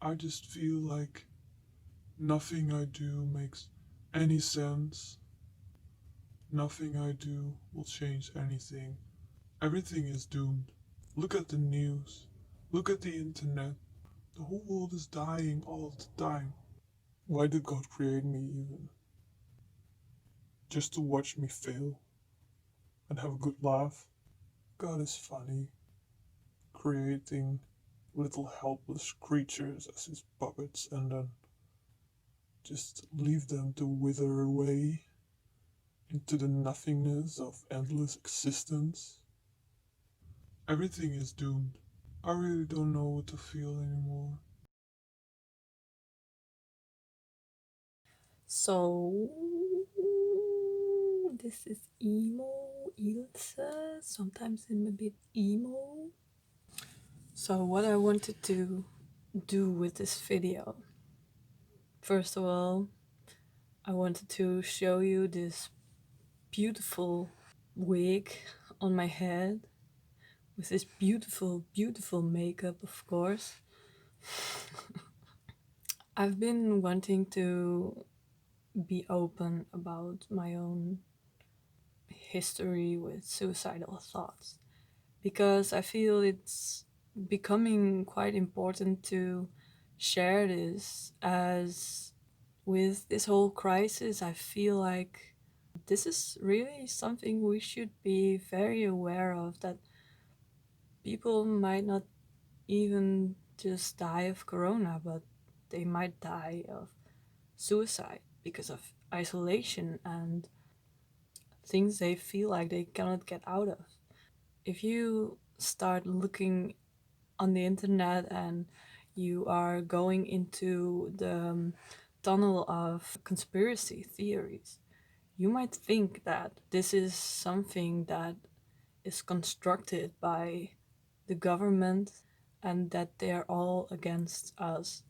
I just feel like nothing I do makes any sense. Nothing I do will change anything. Everything is doomed. Look at the news. Look at the internet. The whole world is dying all the time. Why did God create me even? Just to watch me fail and have a good laugh? God is funny, creating little helpless creatures as his puppets and then just leave them to wither away into the nothingness of endless existence. Everything is doomed. I really don't know what to feel anymore. So this is emo Ilse. Sometimes I'm a bit emo. So what I wanted to do with this video. First of all, I wanted to show you this beautiful wig on my head with this beautiful, beautiful makeup, of course. I've been wanting to be open about my own history with suicidal thoughts because I feel it's becoming quite important to share this, as with this whole crisis I feel like this is really something we should be very aware of, that people might not even just die of corona, but they might die of suicide because of isolation and things they feel like they cannot get out of. If you start looking on the internet and you are going into the tunnel of conspiracy theories, you might think that this is something that is constructed by the government and that they're all against us.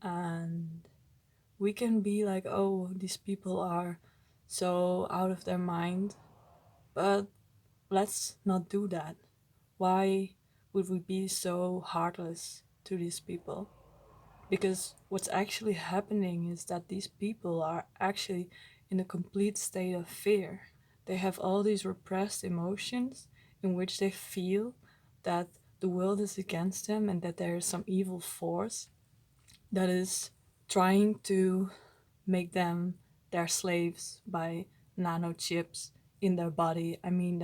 And we can be like, oh, these people are so out of their mind. But let's not do that. Why would we be so heartless to these people? Because what's actually happening is that these people are actually in a complete state of fear. They have all these repressed emotions in which they feel that the world is against them and that there is some evil force that is trying to make them their slaves by nanochips in their body. I mean,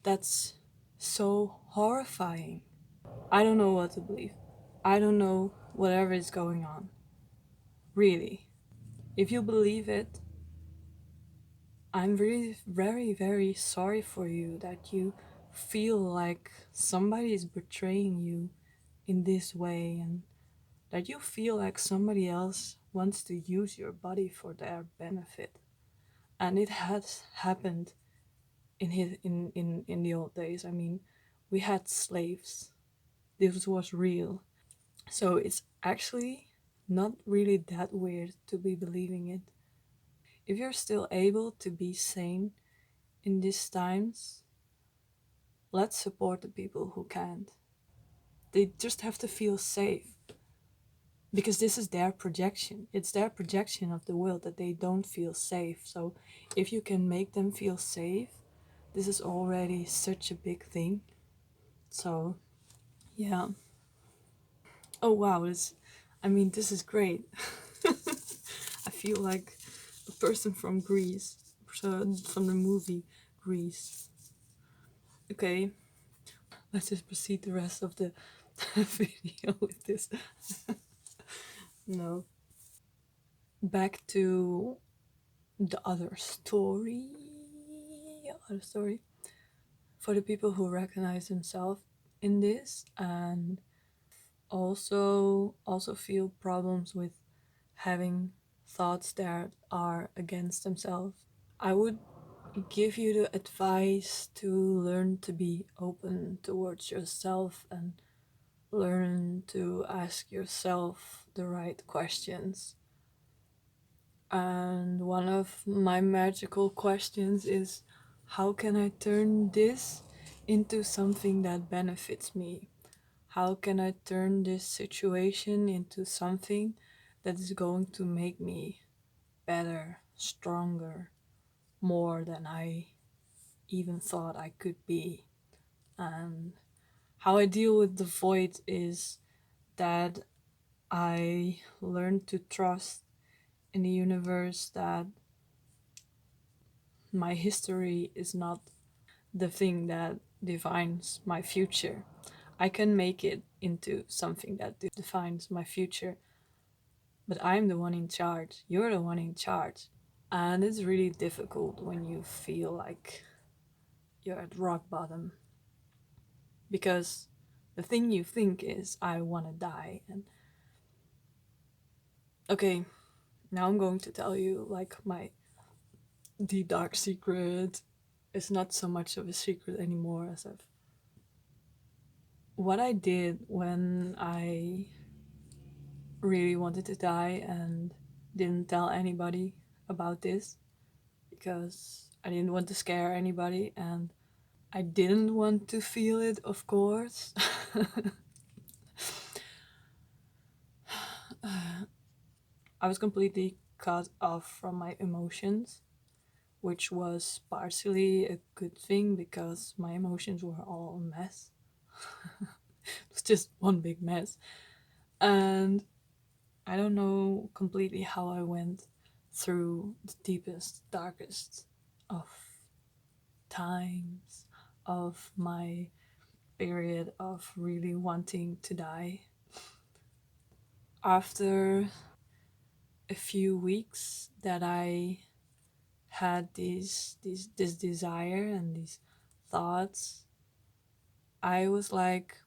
that's so horrifying. I don't know what to believe. I don't know whatever is going on. Really. If you believe it, I'm really very, very sorry for you that you feel like somebody is betraying you in this way, and that you feel like somebody else wants to use your body for their benefit. And it has happened in the old days. I mean, we had slaves. This was real. So it's actually not really that weird to be believing it. If you're still able to be sane in these times, let's support the people who can't. They just have to feel safe because this is their projection. It's their projection of the world that they don't feel safe. So if you can make them feel safe, this is already such a big thing. So, yeah. Oh wow, this is great. I feel like a person from Greece, from the movie Greece. Okay, let's just proceed the rest of the video with this. No. Back to the other story. Other story. For the people who recognize themselves in this and also feel problems with having thoughts that are against themselves, I would give you the advice to learn to be open towards yourself and learn to ask yourself the right questions. And one of my magical questions is, how can I turn this into something that benefits me? how can I turn this situation into something that is going to make me better, stronger, more than I even thought I could be. And how I deal with the void is that I learn to trust in the universe that my history is not the thing that defines my future. I can make it into something that defines my future, but I'm the one in charge. You're the one in charge. And it's really difficult when you feel like you're at rock bottom because the thing you think is, I want to die. And okay, now I'm going to tell you like my deep dark secret. It's not so much of a secret anymore as of what I did when I really wanted to die and didn't tell anybody about this because I didn't want to scare anybody and I didn't want to feel it, of course. I was completely cut off from my emotions, which was partially a good thing because my emotions were all a mess. It was just one big mess. And I don't know completely how I went through the deepest, darkest of times of my period of really wanting to die. After a few weeks that I had this desire and these thoughts, I was like,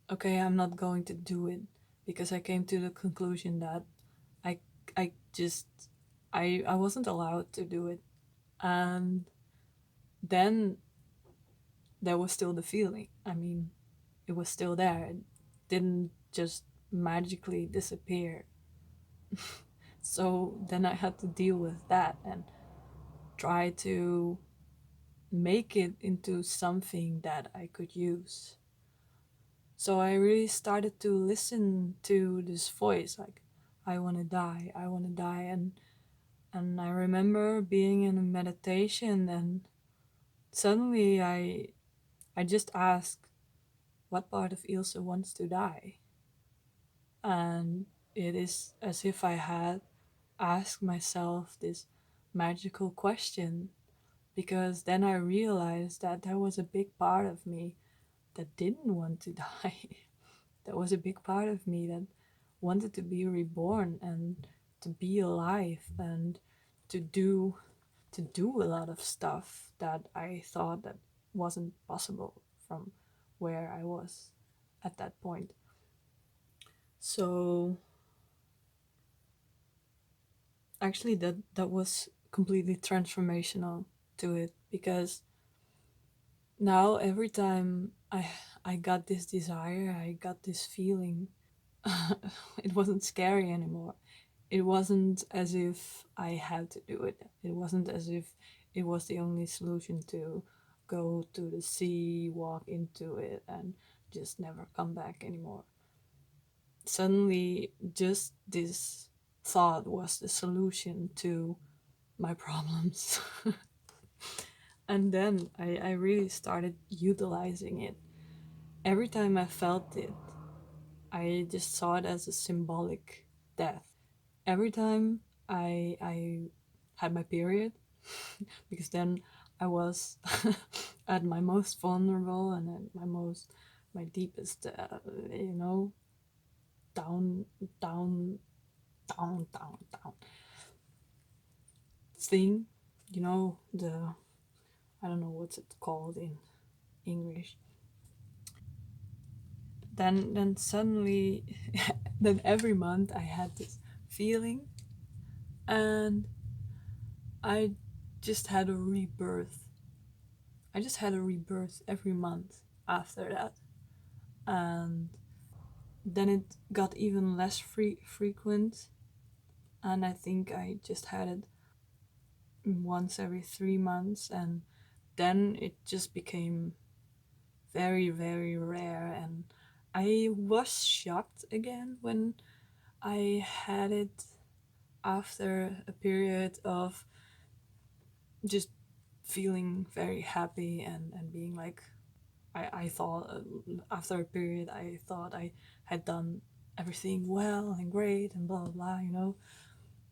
okay, I'm not going to do it because I came to the conclusion that I I just I wasn't allowed to do it. And then there was still the feeling. I mean, it was still there. It didn't just magically disappear. So then I had to deal with that and try to make it into something that I could use. So I really started to listen to this voice like, I want to die, I want to die. And I remember being in a meditation and suddenly I just asked what part of Ilse wants to die. And it is as if I had asked myself this magical question because then I realized that there was a big part of me that didn't want to die. There was a big part of me that wanted to be reborn and to be alive and to do to do a lot of stuff that I thought that wasn't possible from where I was at that point. So actually that was completely transformational to it because now every time I got this desire, I got this feeling, it wasn't scary anymore. It wasn't as if I had to do it. It wasn't as if it was the only solution to go to the sea, walk into it, and just never come back anymore. Suddenly, just this thought was the solution to my problems. And then I really started utilizing it. Every time I felt it, I just saw it as a symbolic death. Every time I had my period, because then I was at my most vulnerable and at my deepest, down, down, down thing. The I don't know what's it called in English. Then suddenly, then every month I had this feeling, and I just had a rebirth. I just had a rebirth every month after that, and then it got even less frequent, and I think I just had it once every 3 months, and then it just became very, very rare, and I was shocked again when I had it after a period of just feeling very happy and being like, I thought after a period, I thought I had done everything well and great and blah blah blah, you know.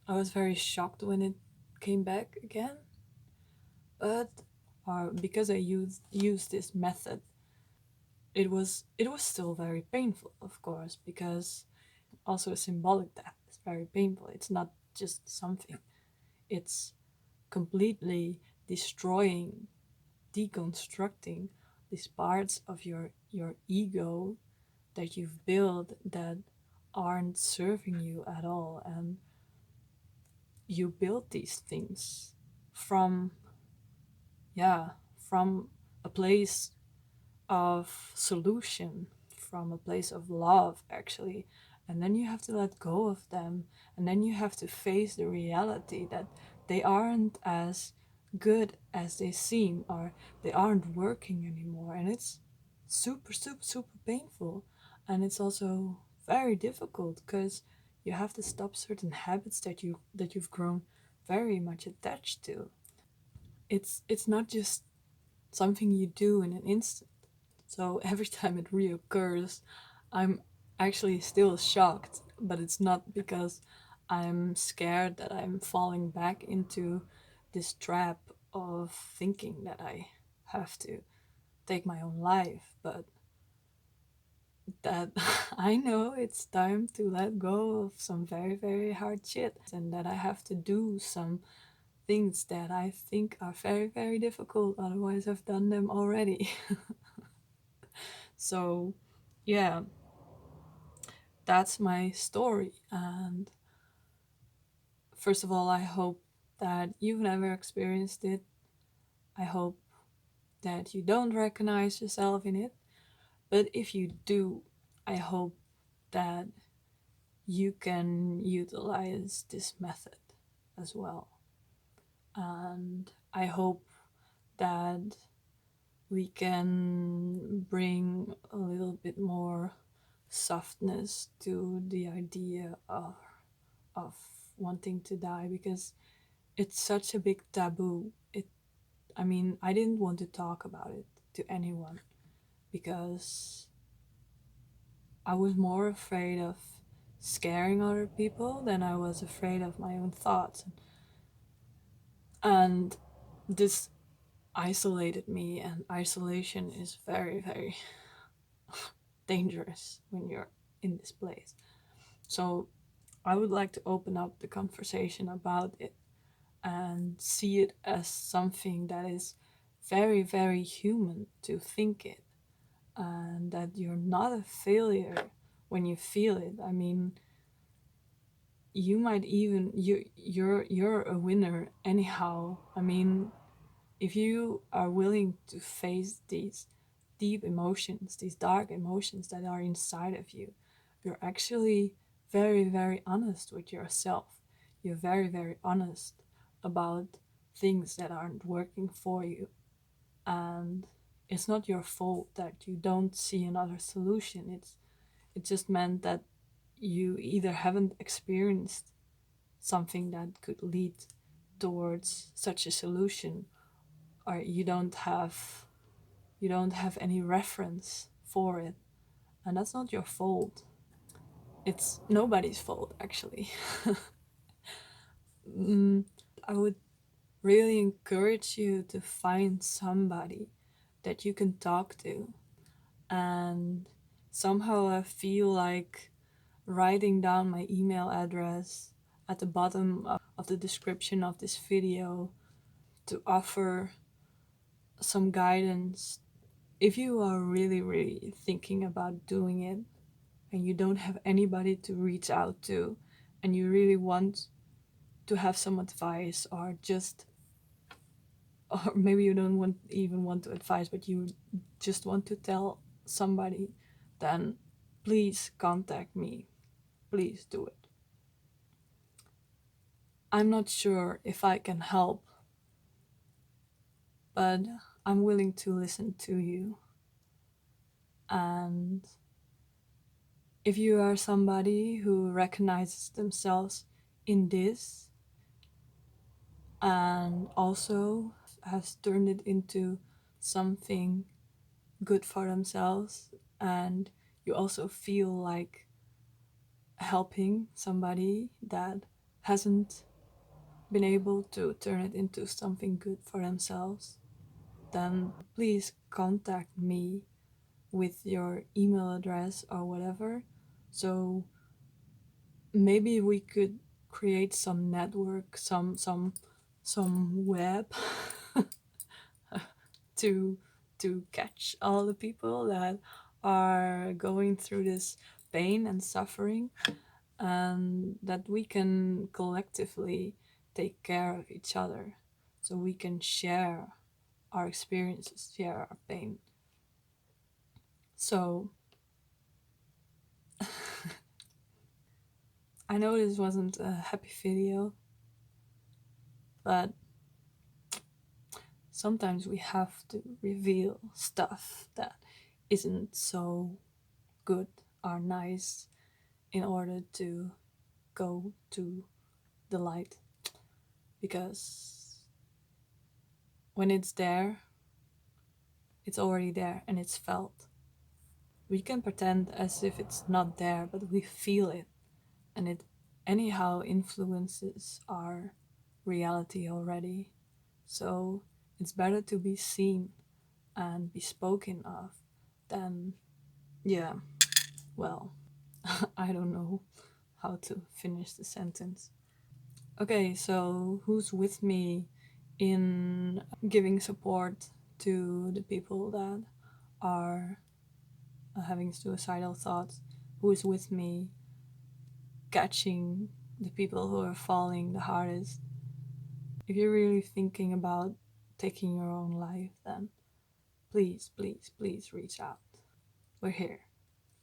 I was very shocked when it came back again, but because I used this method, it was still very painful, of course, because also a symbolic death is very painful. It's not just something; it's completely destroying, deconstructing these parts of your ego that you've built that aren't serving you at all, and you build these things from, yeah, from a place of solution, from a place of love, actually. And then you have to let go of them. And then you have to face the reality that they aren't as good as they seem, or they aren't working anymore. And it's super, super, super painful. And it's also very difficult because you have to stop certain habits that you've grown very much attached to. It's not just something you do in an instant. So every time it reoccurs, I'm actually still shocked, but it's not because I'm scared that I'm falling back into this trap of thinking that I have to take my own life, but that I know it's time to let go of some very, very hard shit, and that I have to do some things that I think are very, very difficult, otherwise, I've done them already. So, yeah, that's my story. And first of all, I hope that you've never experienced it. I hope that you don't recognize yourself in it. But if you do, I hope that you can utilize this method as well. And I hope that we can bring a little bit more softness to the idea of wanting to die, because it's such a big taboo. I mean, I didn't want to talk about it to anyone because I was more afraid of scaring other people than I was afraid of my own thoughts. And this isolated me, and isolation is very, very dangerous when you're in this place. So I would like to open up the conversation about it and see it as something that is very, very human to think it, and that you're not a failure when you feel it. I mean, you might even you're a winner anyhow. I mean, if you are willing to face these deep emotions, these dark emotions that are inside of you, you're actually very, very honest with yourself. You're very, very honest about things that aren't working for you. And it's not your fault that you don't see another solution. It just meant that you either haven't experienced something that could lead towards such a solution, or you don't have any reference for it. And that's not your fault. It's nobody's fault, actually. I would really encourage you to find somebody that you can talk to. And somehow I feel like writing down my email address at the bottom of the description of this video to offer some guidance if you are really, really thinking about doing it and you don't have anybody to reach out to, and you really want to have some advice, or maybe you don't even want to advise, but you just want to tell somebody, then please contact me. Please do it. I'm not sure if I can help, but I'm willing to listen to you. And If you are somebody who recognizes themselves in this and also has turned it into something good for themselves, and you also feel like helping somebody that hasn't been able to turn it into something good for themselves, then please contact me with your email address or whatever. So maybe we could create some network, some web to catch all the people that are going through this pain and suffering, and that we can collectively take care of each other, so we can share our experiences, share our pain. So I know this wasn't a happy video, but sometimes we have to reveal stuff that isn't so good or nice in order to go to the light. Because when it's there, it's already there and it's felt. We can pretend as if it's not there, but we feel it, and it anyhow influences our reality already. So it's better to be seen and be spoken of than, yeah, well, I don't know how to finish the sentence. Okay, so who's with me in giving support to the people that are having suicidal thoughts? Who is with me catching the people who are falling the hardest? If you're really thinking about taking your own life, then please, please, please reach out. We're here.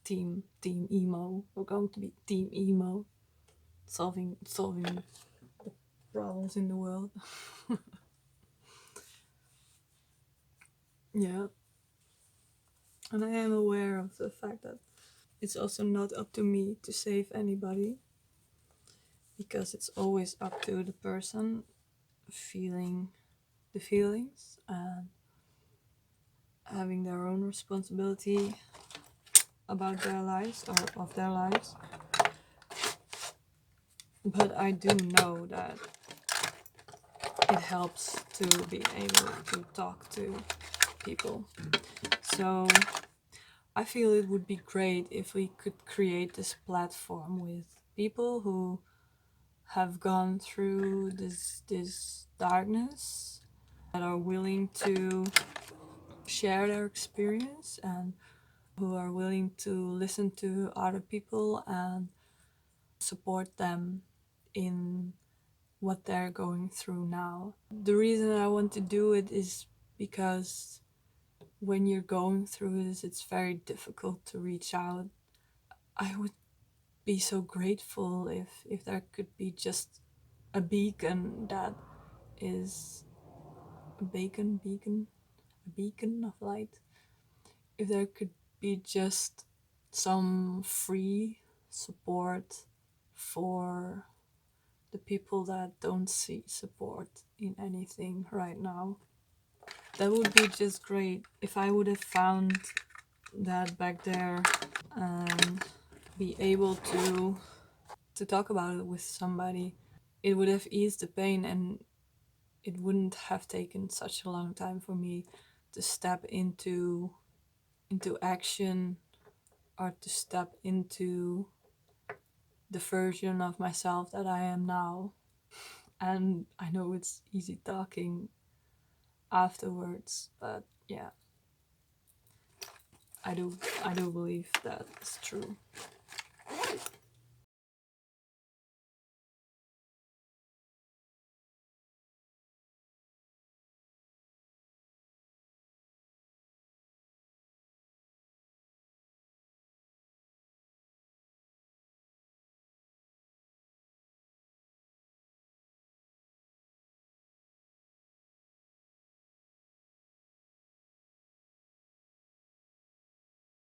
Team emo. We're going to be team emo, solving the problems in the world. Yeah. And I am aware of the fact that it's also not up to me to save anybody, because it's always up to the person feeling the feelings and having their own responsibility about their lives or of their lives. But I do know that it helps to be able to talk to people. So I feel it would be great if we could create this platform with people who have gone through this darkness, that are willing to share their experience and who are willing to listen to other people and support them in what they're going through now. The reason I want to do it is because when you're going through this, it's very difficult to reach out. I would be so grateful if there could be just a beacon that is a beacon of light. If there could be just some free support for the people that don't see support in anything right now. That would be just great if I would have found that back there and be able to talk about it with somebody. It would have eased the pain, and it wouldn't have taken such a long time for me to step into action, or to step into the version of myself that I am now. And I know it's easy talking afterwards, but yeah, I do believe that it's true.